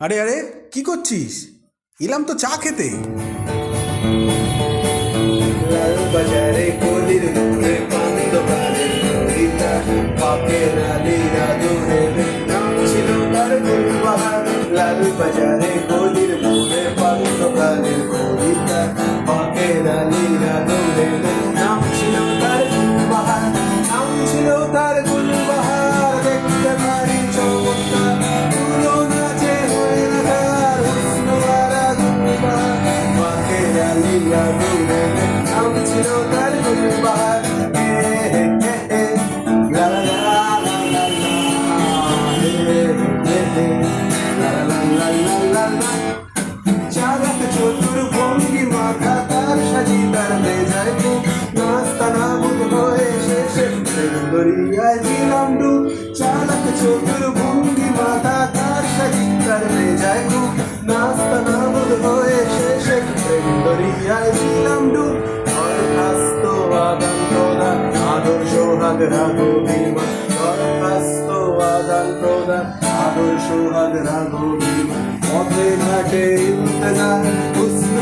আরে আরে, কি করছিস? এলাম তো চা খেতে। লাল বাজারে কলির মোড়ে পান দোকানের ললিতা বাপের আলীরা দূরে নাম ছিল তার গুলবাহার। লাল বাজারে কলির মোড়ে পান দোকানের ললিতা বাপের আলীরা দূরে নাম ছিল তার গুলবাহার। নাম ছিল তার গুলবাহার। দেখতে পারি চমৎকার তুলো নাচে হয়ে রাখার হুস্ন আরা গুলবাহার বাপের আলীরা দূরে নাম ছিল তার গুলবাহার। লা লা লা লা লা লা, হে হে হে, লা লা লা লা লা লা। চালাক চতুর ভঙ্গি মাথা তার সাজি তার বেজায় খুব নাস্তা নাবুদ হয়ে শেষে দরিয়ায় দিলাম ডুব। চালাক চতুর ভঙ্গি মাথা তার সাজি তার বেজায় খুব নাস্তা নাবুদ হয়ে শেষে দরিয়ায় দিলাম ডুব। দরখাস্ত আদান প্রদান আদর্শ হাগরা গভীরমা। দরখাস্ত আদান প্রদান আদর্শ হাগরা গভীরমা। পথে ঘাটে ইন্তজার হুস্ন